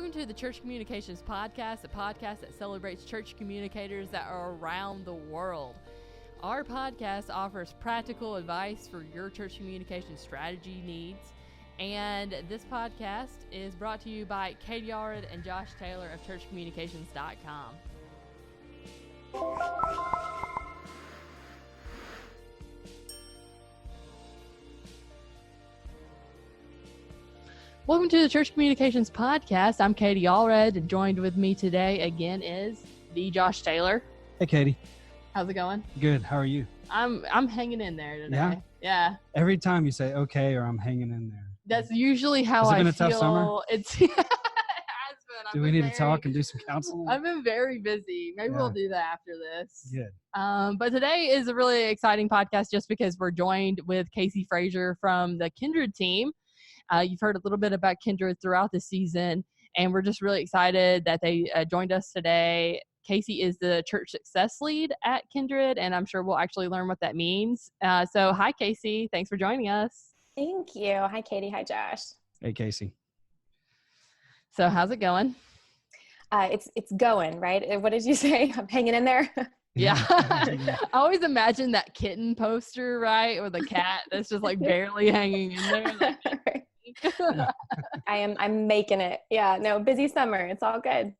Welcome to the Church Communications Podcast, a podcast that celebrates church communicators that are around the world. Our podcast offers practical advice for your church communication strategy needs. And this podcast is brought to you by Kacie Allred and Josh Taylor of churchcommunications.com. Welcome to the Church Communications Podcast. I'm Kacie Allred, and joined with me today again is the Josh Taylor. Hey, Katie. How's it going? Good. How are you? I'm hanging in there today. Yeah? Yeah. Every time you say okay or I'm hanging in there. That's usually how Has it I been a feel. tough summer? It has been. Do we need to talk and do some counseling? I've been very busy. Maybe we'll do that after this. Good. But today is a really exciting podcast just because we're joined with Kacie Frazier from the Kindrid team. You've heard a little bit about Kindred throughout the season, and we're just really excited that they joined us today. Kacie is the church success lead at Kindred, and I'm sure we'll actually learn what that means. So hi, Kacie. Thanks for joining us. Thank you. Hi, Katie. Hi, Josh. Hey, Kacie. So how's it going? It's going, right? What did you say? I'm hanging in there. Yeah. I always imagine that kitten poster, right? Or the cat that's just like barely hanging in there. Like, I'm making it. Yeah, no, busy summer. It's all good.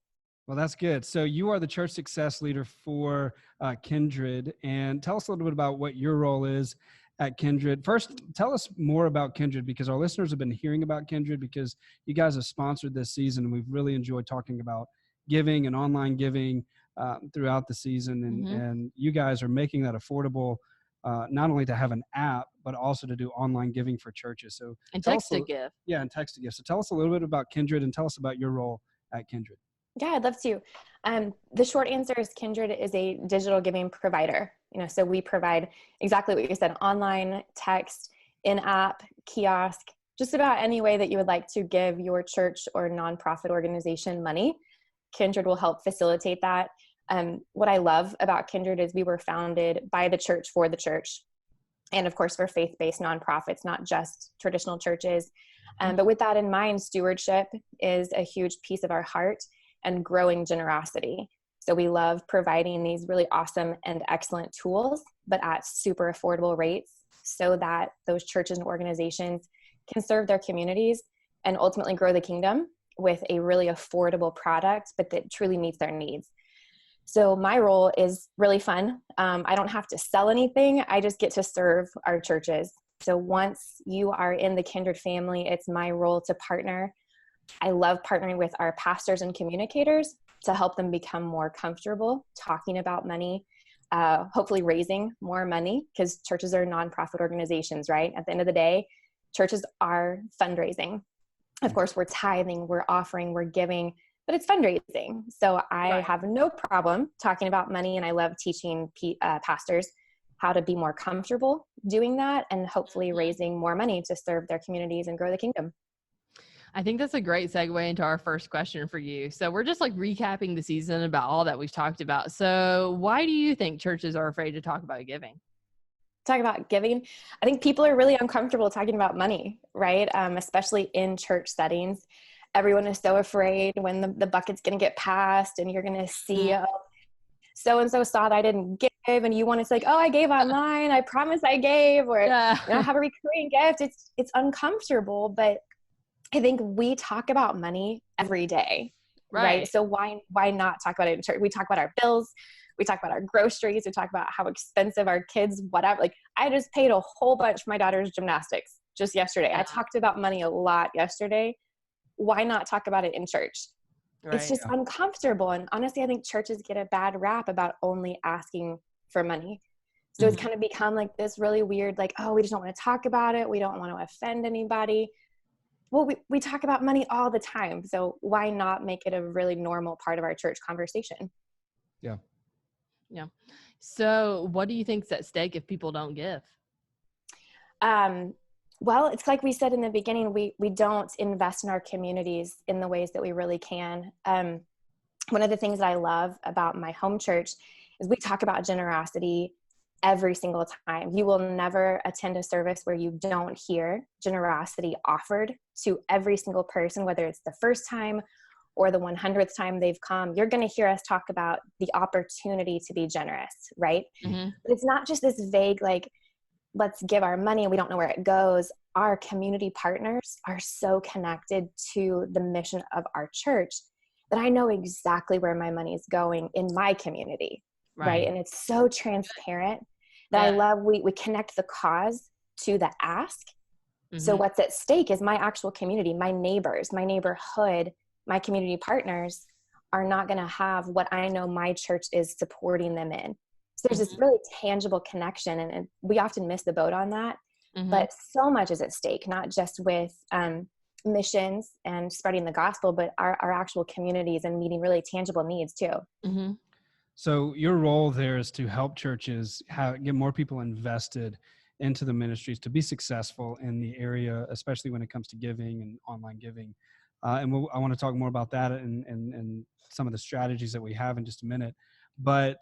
Well, that's good. So you are the church success leader for Kindred, and tell us a little bit about what your role is at Kindred. First, tell us more about Kindred, because our listeners have been hearing about Kindred because you guys have sponsored this season, and we've really enjoyed talking about giving and online giving throughout the season, and you guys are making that affordable, not only to have an app, but also to do online giving for churches. So and text to give. Yeah, and text to give. So tell us a little bit about Kindred and tell us about your role at Kindred. Yeah, I'd love to. The short answer is Kindred is a digital giving provider. So we provide exactly what you said: online, text, in-app, kiosk, just about any way that you would like to give your church or nonprofit organization money. Kindred will help facilitate that. What I love about Kindred is we were founded by the church for the church. And of course, for faith-based nonprofits, not just traditional churches. But with that in mind, stewardship is a huge piece of our heart, and growing generosity. So we love providing these really awesome and excellent tools, but at super affordable rates, so that those churches and organizations can serve their communities and ultimately grow the kingdom with a really affordable product, but that truly meets their needs. So my role is really fun. I don't have to sell anything. I just get to serve our churches. So once you are in the Kindred family, it's my role to partner. I love partnering with our pastors and communicators to help them become more comfortable talking about money, hopefully raising more money, because churches are nonprofit organizations, right? At the end of the day, churches are fundraising. Of course, we're tithing, we're offering, we're giving, but it's fundraising. So I have no problem talking about money, and I love teaching pastors how to be more comfortable doing that and hopefully raising more money to serve their communities and grow the kingdom. I think that's a great segue into our first question for you. So we're just like recapping the season about all that we've talked about. So why do you think churches are afraid to talk about giving? Talk about giving. I think people are really uncomfortable talking about money, right? Especially in church settings. Everyone is so afraid when the bucket's going to get passed and you're going to see, so-and-so saw that I didn't give, and you want to say, like, oh, I gave online. I promise I gave, or have a recurring gift. It's uncomfortable, but I think we talk about money every day, right? So why not talk about it in church? We talk about our bills. We talk about our groceries. We talk about how expensive our kids, whatever. Like, I just paid a whole bunch for my daughter's gymnastics just yesterday. I talked about money a lot yesterday. Why not talk about it in church? Right. It's just uncomfortable. And honestly, I think churches get a bad rap about only asking for money. So it's kind of become like this really weird, like, oh, we just don't want to talk about it. We don't want to offend anybody. Well, we talk about money all the time. So why not make it a really normal part of our church conversation? Yeah. So what do you think's at stake if people don't give? Well, it's like we said in the beginning, we don't invest in our communities in the ways that we really can. One of the things that I love about my home church is we talk about generosity every single time. You will never attend a service where you don't hear generosity offered to every single person, whether it's the first time or the 100th time they've come, you're going to hear us talk about the opportunity to be generous, right? Mm-hmm. But it's not just this vague, like, let's give our money and we don't know where it goes. Our community partners are so connected to the mission of our church that I know exactly where my money is going in my community, right? And it's so transparent that I love, we connect the cause to the ask. Mm-hmm. So what's at stake is my actual community, my neighbors, my neighborhood, my community partners are not going to have what I know my church is supporting them in. So there's this really tangible connection, and we often miss the boat on that. Mm-hmm. But so much is at stake, not just with missions and spreading the gospel, but our actual communities and meeting really tangible needs too. Mm-hmm. So your role there is to help churches get more people invested into the ministries to be successful in the area, especially when it comes to giving and online giving. I want to talk more about that and some of the strategies that we have in just a minute. But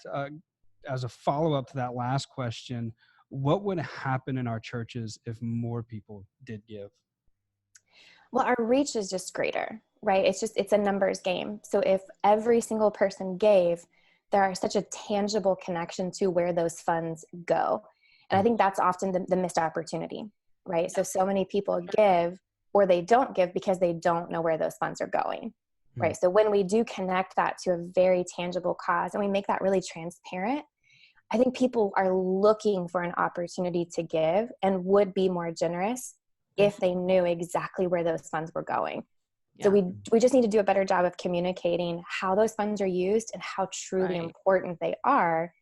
as a follow-up to that last question, what would happen in our churches if more people did give? Well, our reach is just greater, right? It's a numbers game. So if every single person gave, there are such a tangible connection to where those funds go. And I think that's often the missed opportunity, right? So many people give or they don't give because they don't know where those funds are going, right? So when we do connect that to a very tangible cause and we make that really transparent, I think people are looking for an opportunity to give and would be more generous if they knew exactly where those funds were going. Yeah. So we just need to do a better job of communicating how those funds are used and how truly important they are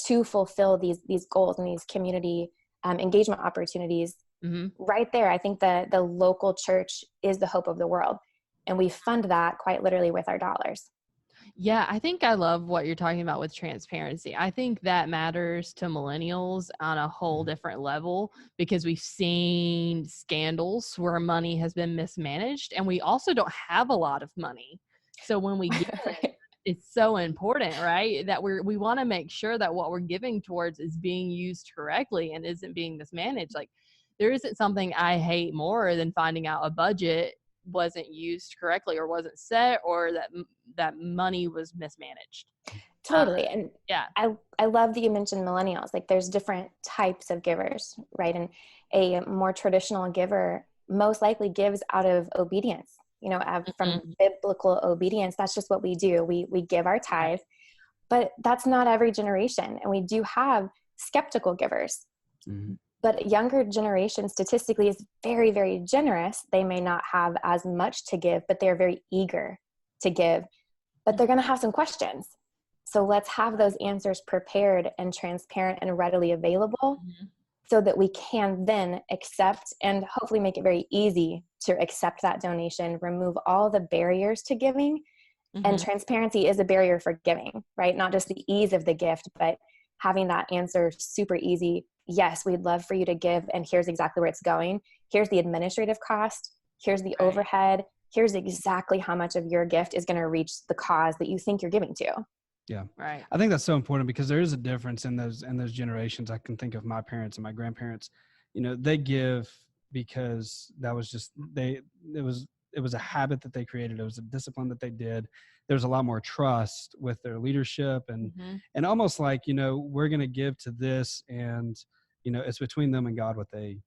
to fulfill these goals and these community engagement opportunities. Mm-hmm. Right there, I think the local church is the hope of the world. And we fund that quite literally with our dollars. Yeah, I think I love what you're talking about with transparency. I think that matters to millennials on a whole different level because we've seen scandals where money has been mismanaged, and we also don't have a lot of money. So when we give it's so important, right? That we want to make sure that what we're giving towards is being used correctly and isn't being mismanaged. Like, there isn't something I hate more than finding out a budget wasn't used correctly or wasn't set, or that money was mismanaged. Totally. And yeah, I love that you mentioned millennials. Like, there's different types of givers, right? And a more traditional giver most likely gives out of obedience, from biblical obedience. That's just what we do. We give our tithe, but that's not every generation. And we do have skeptical givers. Mm-hmm. But a younger generation statistically is very, very generous. They may not have as much to give, but they're very eager to give. But they're going to have some questions. So let's have those answers prepared and transparent and readily available so that we can then accept and hopefully make it very easy to accept that donation, remove all the barriers to giving. And transparency is a barrier for giving, right? Not just the ease of the gift, but having that answer super easy. Yes, we'd love for you to give, and here's exactly where it's going. Here's the administrative cost. Here's the overhead. Here's exactly how much of your gift is going to reach the cause that you think you're giving to. Yeah. Right. I think that's so important because there is a difference in those generations. I can think of my parents and my grandparents. They give because that was just it was a habit that they created. It was a discipline that they did. There's a lot more trust with their leadership and almost like, we're going to give to this, and it's between them and God what they,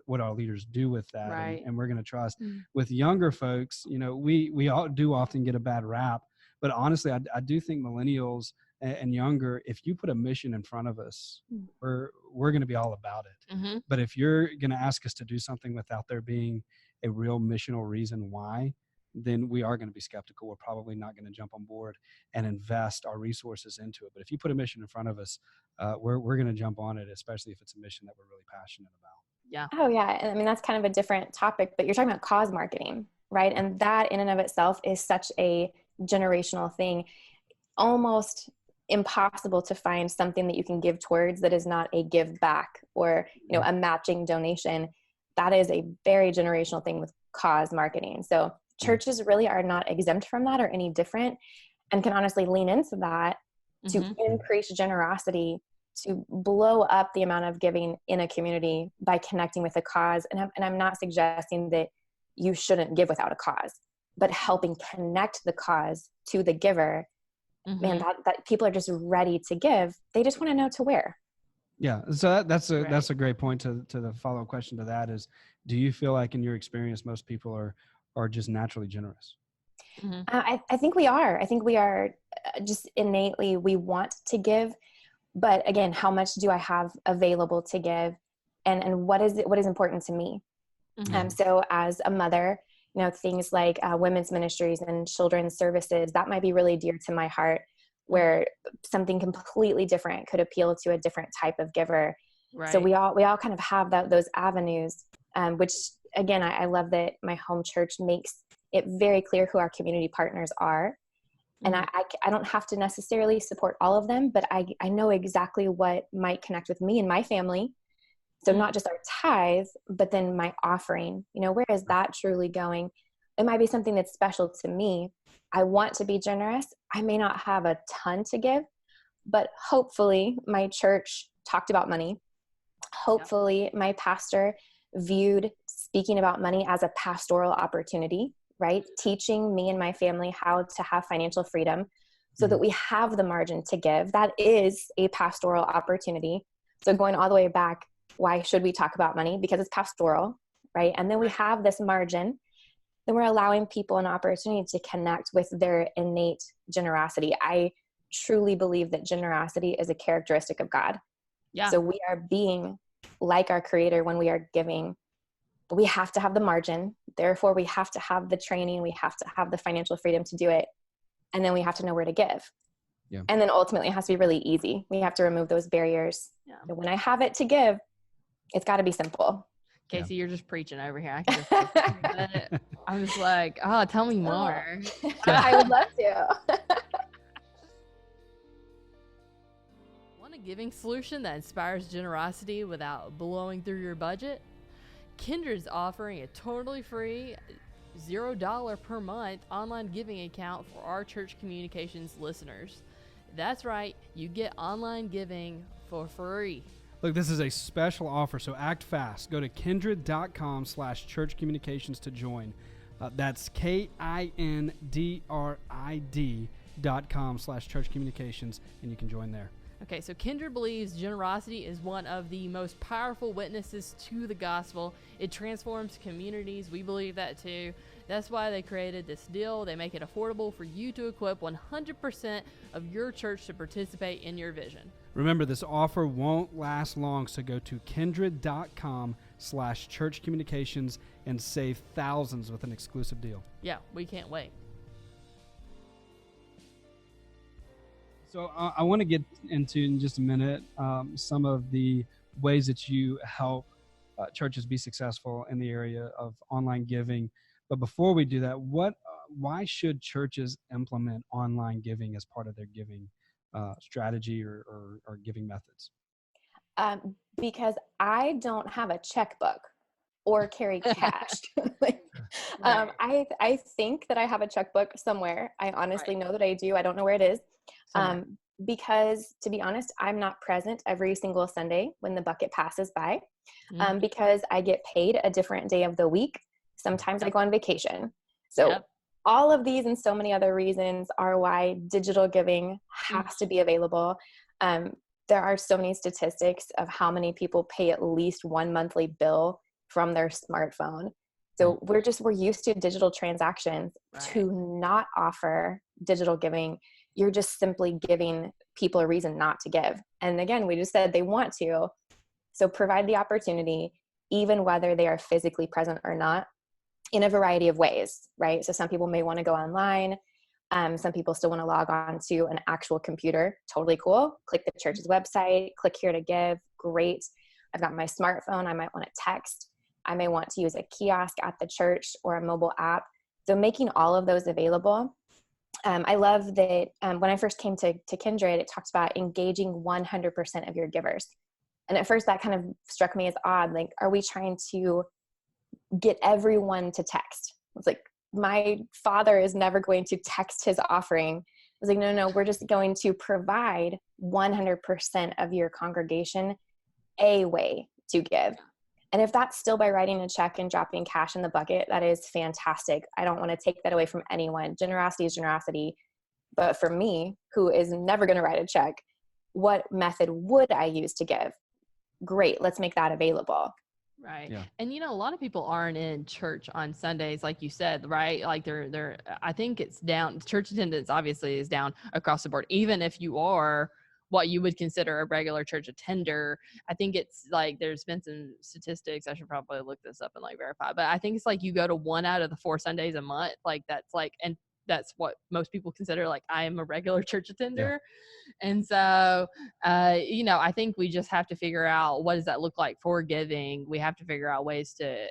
what our leaders do with that. Right. And we're going to trust. With younger folks, we all do often get a bad rap, but honestly, I do think millennials and younger, if you put a mission in front of us, we're going to be all about it. But if you're going to ask us to do something without there being a real missional reason why, then we are going to be skeptical. We're probably not going to jump on board and invest our resources into it. But if you put a mission in front of us, we're going to jump on it, especially if it's a mission that we're really passionate about. Yeah. Oh yeah. And I mean, that's kind of a different topic, but you're talking about cause marketing, right? And that in and of itself is such a generational thing. Almost impossible to find something that you can give towards that is not a give back or, a matching donation. That is a very generational thing with cause marketing. So churches really are not exempt from that or any different, and can honestly lean into that to increase generosity, to blow up the amount of giving in a community by connecting with a cause. And I'm not suggesting that you shouldn't give without a cause, but helping connect the cause to the giver, man, that people are just ready to give. They just want to know to where. Yeah. So that's a great point to the follow-up question to that is, do you feel like in your experience, most people are just naturally generous? I think we are. I think we are just innately, we want to give, but again, how much do I have available to give, and what is important to me? So as a mother, things like women's ministries and children's services, that might be really dear to my heart, where something completely different could appeal to a different type of giver. Right. So we all kind of have those avenues, which again, I love that my home church makes it very clear who our community partners are. And I don't have to necessarily support all of them, but I know exactly what might connect with me and my family. So not just our tithe, but then my offering, where is that truly going? It might be something that's special to me. I want to be generous. I may not have a ton to give, but hopefully my church talked about money. Hopefully my pastor viewed speaking about money as a pastoral opportunity, right? Teaching me and my family how to have financial freedom so that we have the margin to give. That is a pastoral opportunity. So going all the way back, why should we talk about money? Because it's pastoral, right? And then we have this margin. Then we're allowing people an opportunity to connect with their innate generosity. I truly believe that generosity is a characteristic of God. Yeah. So we are being like our Creator when we are giving, but we have to have the margin. Therefore, we have to have the training. We have to have the financial freedom to do it. And then we have to know where to give. Yeah. And then ultimately it has to be really easy. We have to remove those barriers. Yeah. And when I have it to give, it's got to be simple. Kacie, you're just preaching over here. I can just I'm just like, tell me more. I would love to. Want a giving solution that inspires generosity without blowing through your budget? Kindred's offering a totally free $0 per month online giving account for our church communications listeners. That's right, you get online giving for free. Look, this is a special offer, so act fast. Go to kindrid.com/churchcommunications to join. That's kindrid.com/churchcommunications, and you can join there. Okay, so Kindred believes generosity is one of the most powerful witnesses to the gospel. It transforms communities. We believe that too. That's why they created this deal. They make it affordable for you to equip 100% of your church to participate in your vision. Remember, this offer won't last long, so go to kindrid.com/churchcommunications and save thousands with an exclusive deal. Yeah, we can't wait. So I want to get into in just a minute some of the ways that you help churches be successful in the area of online giving. But before we do that, why should churches implement online giving as part of their giving strategy or giving methods? Because I don't have a checkbook or carry cash. I think that I have a checkbook somewhere. I honestly know that I do. I don't know where it is. Because to be honest, I'm not present every single Sunday when the bucket passes by, because I get paid a different day of the week. Sometimes I go on vacation. So all of these and so many other reasons are why digital giving has to be available. There are so many statistics of how many people pay at least one monthly bill from their smartphone. So we're used to digital transactions. To not offer digital giving, you're just simply giving people a reason not to give. And again, we just said they want to. So provide the opportunity, even whether they are physically present or not, in a variety of ways, right? So some people may want to go online. Some people still want to log on to an actual computer. Totally cool. Click the church's website, click here to give. Great. I've got my smartphone. I might want to text. I may want to use a kiosk at the church or a mobile app. So making all of those available. I love that when I first came to Kindred, it talks about engaging 100% of your givers. And at first that kind of struck me as odd. Like, are we trying to get everyone to text? It's like, my father is never going to text his offering. I was like, no, we're just going to provide 100% of your congregation a way to give. And if that's still by writing a check and dropping cash in the bucket, that is fantastic. I don't want to take that away from anyone. Generosity is generosity. But for me, who is never going to write a check, what method would I use to give? Great. Let's make that available. Right. Yeah. And a lot of people aren't in church on Sundays, like you said, right? Like they're I think it's down. Church attendance obviously is down across the board. Even if you are what you would consider a regular church attender, I think it's like, there's been some statistics. I should probably look this up and like verify, but I think it's like you go to 1 out of the 4 Sundays a month. Like that's like, and that's what most people consider like, I am a regular church attender. Yeah. And so, I think we just have to figure out, what does that look like for giving? We have to figure out ways to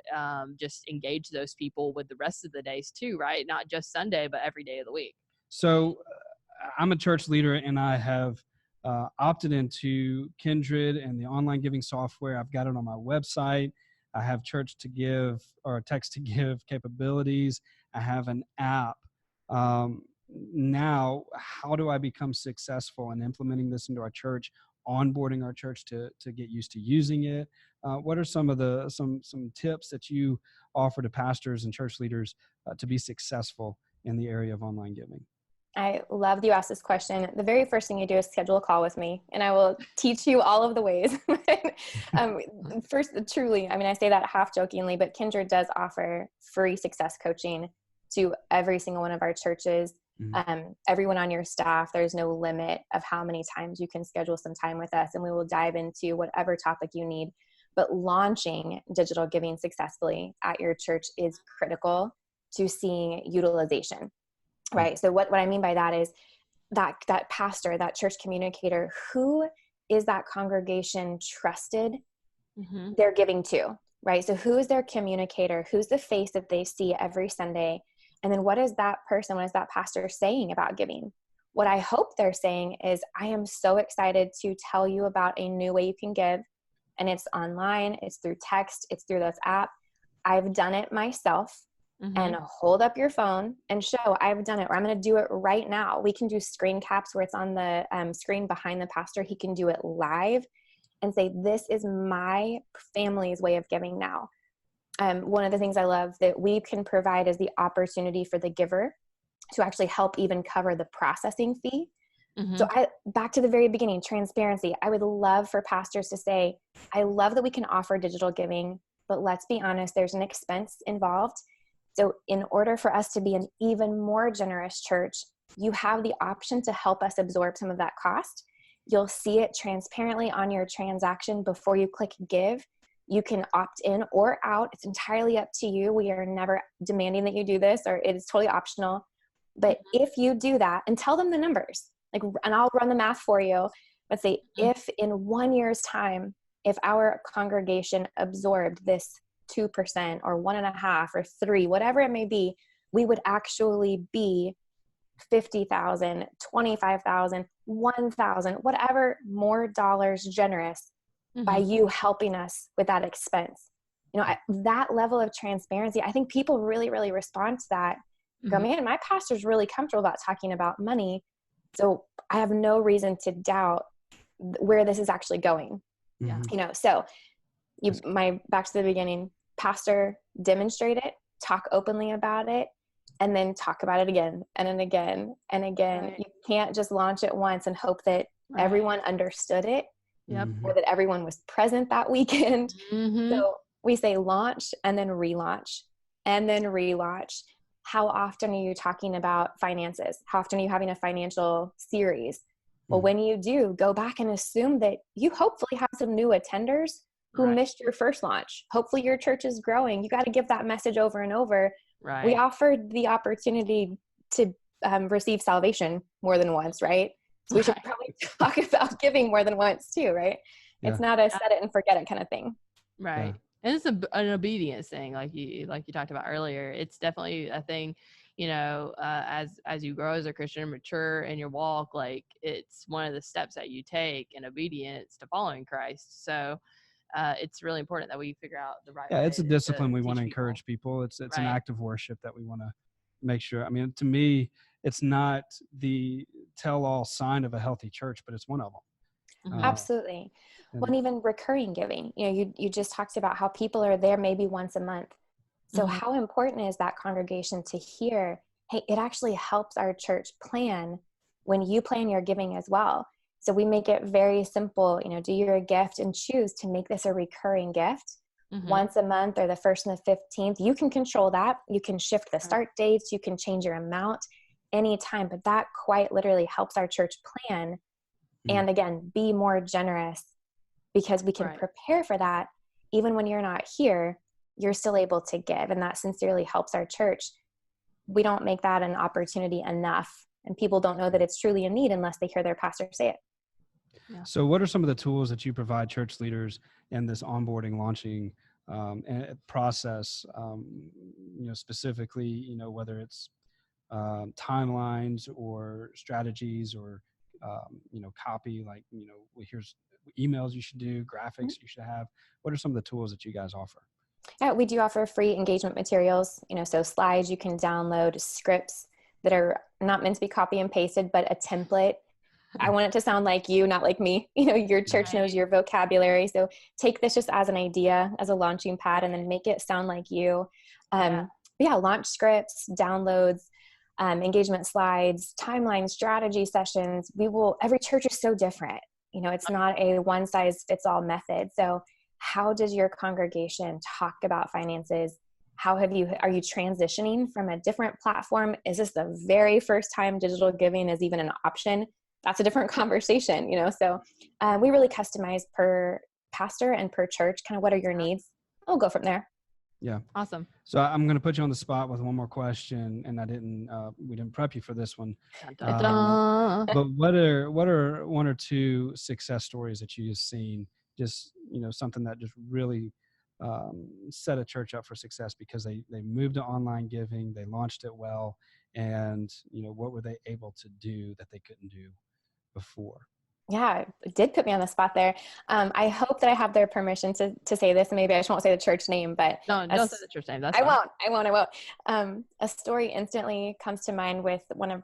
just engage those people with the rest of the days too, right? Not just Sunday, but every day of the week. So I'm a church leader, and I have opted into Kindrid and the online giving software. I've got it on my website. I have church to give or text to give capabilities. I have an app. Now, how do I become successful in implementing this into our church, onboarding our church to get used to using it? What are some of the some tips that you offer to pastors and church leaders to be successful in the area of online giving? I love that you asked this question. The very first thing you do is schedule a call with me, and I will teach you all of the ways. First, truly, I say that half jokingly, but Kindred does offer free success coaching to every single one of our churches. Mm-hmm. Everyone on your staff. There's no limit of how many times you can schedule some time with us, and we will dive into whatever topic you need. But launching digital giving successfully at your church is critical to seeing utilization. Right. So what I mean by that is that pastor, that church communicator, who is that congregation trusted they're giving to, right? So who is their communicator? Who's the face that they see every Sunday? And then what is that pastor saying about giving? What I hope they're saying is, I am so excited to tell you about a new way you can give. And it's online, it's through text, it's through this app. I've done it myself. Mm-hmm. And hold up your phone and show I've done it, or I'm going to do it right now. We can do screen caps where it's on the screen behind the pastor. He can do it live and say, this is my family's way of giving now. One of the things I love that we can provide is the opportunity for the giver to actually help even cover the processing fee. Mm-hmm. So back to the very beginning, transparency. I would love for pastors to say, I love that we can offer digital giving, but let's be honest, there's an expense involved. So in order for us to be an even more generous church, you have the option to help us absorb some of that cost. You'll see it transparently on your transaction before you click give. You can opt in or out. It's entirely up to you. We are never demanding that you do this, or it is totally optional. But if you do that, and tell them the numbers, and I'll run the math for you. Let's say if in 1 year's time, if our congregation absorbed this 2% or 1.5% or 3%, whatever it may be, we would actually be 50,000, 25,000, 1,000, whatever more dollars generous by you helping us with that expense. That level of transparency, I think people really, really respond to that. Go, man, my pastor's really comfortable about talking about money. So I have no reason to doubt where this is actually going. Yeah. Back to the beginning, pastor, demonstrate it, talk openly about it, and then talk about it again and then again and again. Right. You can't just launch it once and hope that everyone understood it, or that everyone was present that weekend. So we say launch and then relaunch and then relaunch. How often are you talking about finances? How often are you having a financial series? Well, when you do, go back and assume that you hopefully have some new attenders who missed your first launch. Hopefully your church is growing. You got to give that message over and over. Right. We offered the opportunity to receive salvation more than once, right? So we should probably talk about giving more than once too, right? Yeah. It's not a set it and forget it kind of thing. Right. Yeah. And it's an obedience thing, like you talked about earlier. It's definitely a thing, as you grow as a Christian and mature in your walk, like it's one of the steps that you take in obedience to following Christ. So it's really important that we figure out the right way. Yeah, it's a discipline we want to encourage people. It's an act of worship that we want to make sure. To me, it's not the tell-all sign of a healthy church, but it's one of them. Absolutely. Well, and even recurring giving, you just talked about how people are there maybe once a month. So how important is that congregation to hear, hey, it actually helps our church plan when you plan your giving as well. So we make it very simple, do your gift and choose to make this a recurring gift once a month or the 1st and the 15th. You can control that. You can shift the start dates. You can change your amount anytime, but that quite literally helps our church plan. And again, be more generous, because we can prepare for that. Even when you're not here, you're still able to give. And that sincerely helps our church. We don't make that an opportunity enough. And people don't know that it's truly a need unless they hear their pastor say it. Yeah. So what are some of the tools that you provide church leaders in this onboarding, launching process, specifically, whether it's timelines or strategies or, copy, like, here's emails you should do, graphics you should have. What are some of the tools that you guys offer? Yeah, we do offer free engagement materials, so slides you can download, scripts that are not meant to be copy and pasted, but a template. I want it to sound like you, not like me. Your church knows your vocabulary. So take this just as an idea, as a launching pad, and then make it sound like you. Launch scripts, downloads, engagement slides, timeline, strategy sessions. Every church is so different. It's not a one size fits all method. So how does your congregation talk about finances? Are you transitioning from a different platform? Is this the very first time digital giving is even an option? That's a different conversation, So we really customize per pastor and per church, kind of what are your needs? We'll go from there. Yeah. Awesome. So I'm going to put you on the spot with one more question, and we didn't prep you for this one. But what are one or two success stories that you've seen? Just, something that just really set a church up for success because they moved to online giving, they launched it well, and, what were they able to do that they couldn't do before? Yeah, it did put me on the spot there. I hope that I have their permission to say this. Maybe I just won't say the church name, but don't say the church name. That's I won't. A story instantly comes to mind with one of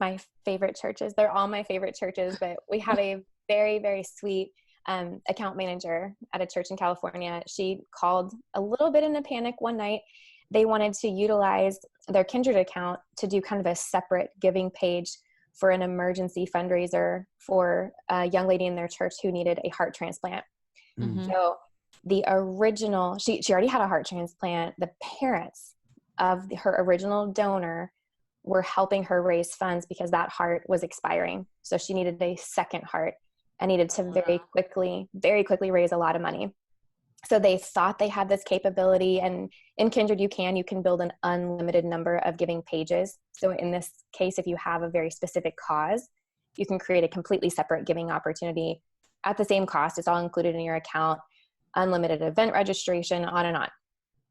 my favorite churches. They're all my favorite churches, but we have a very, very sweet account manager at a church in California. She called a little bit in a panic one night. They wanted to utilize their Kindred account to do kind of a separate giving page for an emergency fundraiser for a young lady in their church who needed a heart transplant. So the original, she already had a heart transplant. The parents of her original donor were helping her raise funds because that heart was expiring. So she needed a second heart and needed to very quickly raise a lot of money. So they thought they had this capability, and in Kindred, you can build an unlimited number of giving pages. So in this case, if you have a very specific cause, you can create a completely separate giving opportunity at the same cost. It's all included in your account, unlimited event registration, on and on.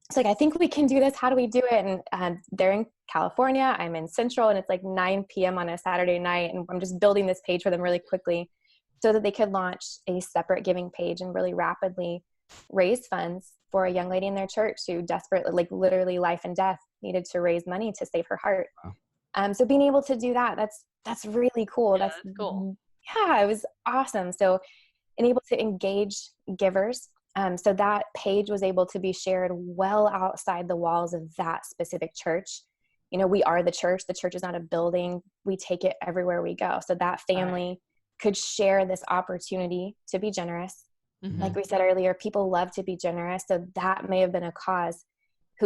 It's like, I think we can do this. How do we do it? And they're in California, I'm in Central, and it's like 9 p.m. on a Saturday night. And I'm just building this page for them really quickly so that they could launch a separate giving page and really rapidly raise funds for a young lady in their church who desperately, like literally life and death, needed to raise money to save her heart. Wow. So being able to do that, that's really cool. Yeah, that's cool. Yeah, it was awesome. So and able to engage givers. So that page was able to be shared well outside the walls of that specific church. We are the church. The church is not a building. We take it everywhere we go. So that family could share this opportunity to be generous. Like we said earlier, people love to be generous. So that may have been a cause.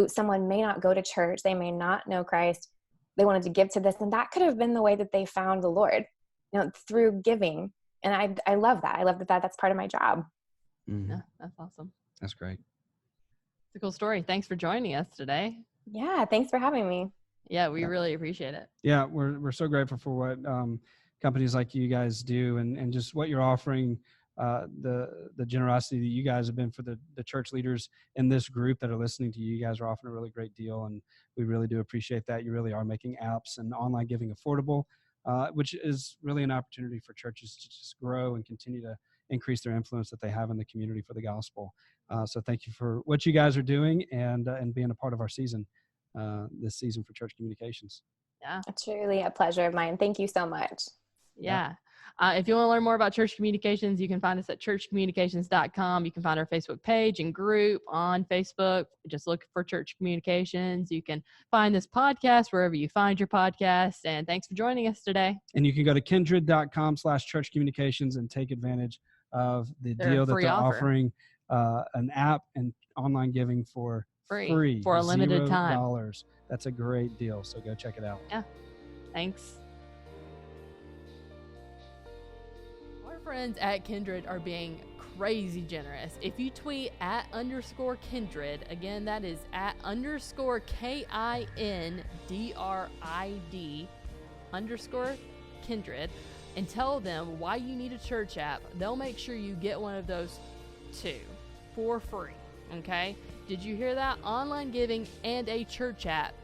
Someone may not go to church. They may not know Christ. They wanted to give to this. And that could have been the way that they found the Lord, through giving. And I love that. I love that that's part of my job. Yeah, that's awesome. That's great. It's a cool story. Thanks for joining us today. Yeah, thanks for having me. Yeah, we really appreciate it. Yeah, we're so grateful for what companies like you guys do and just what you're offering, the generosity that you guys have been for the church leaders in this group that are listening to you. You guys are offering a really great deal, and we really do appreciate that. You really are making apps and online giving affordable, which is really an opportunity for churches to just grow and continue to increase their influence that they have in the community for the gospel. So thank you for what you guys are doing and being a part of our season, this season for church communications. Yeah. It's truly a pleasure of mine. Thank you so much. Yeah. If you want to learn more about Church Communications, you can find us at churchcommunications.com. You can find our Facebook page and group on Facebook. Just look for Church Communications. You can find this podcast wherever you find your podcast. And thanks for joining us today. And you can go to kindrid.com/churchcommunications and take advantage of the deal that they're offering, an app and online giving for free for a limited time. $0. That's a great deal. So go check it out. Yeah. Thanks. Our friends at Kindrid are being crazy generous. If you tweet @_Kindrid, again, that is @KINDRID_Kindrid, and tell them why you need a church app, they'll make sure you get one of those too for free. Okay? Did you hear that? Online giving and a church app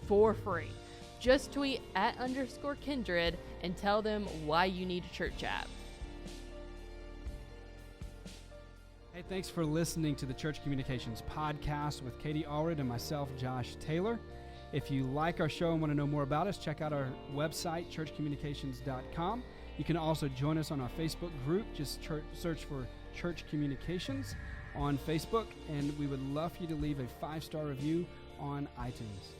for free. Just tweet @_Kindrid and tell them why you need a church app. Hey, thanks for listening to the Church Communications Podcast with Katie Allred and myself, Josh Taylor. If you like our show and want to know more about us, check out our website, churchcommunications.com. You can also join us on our Facebook group. Just search for Church Communications on Facebook, and we would love for you to leave a 5-star review on iTunes.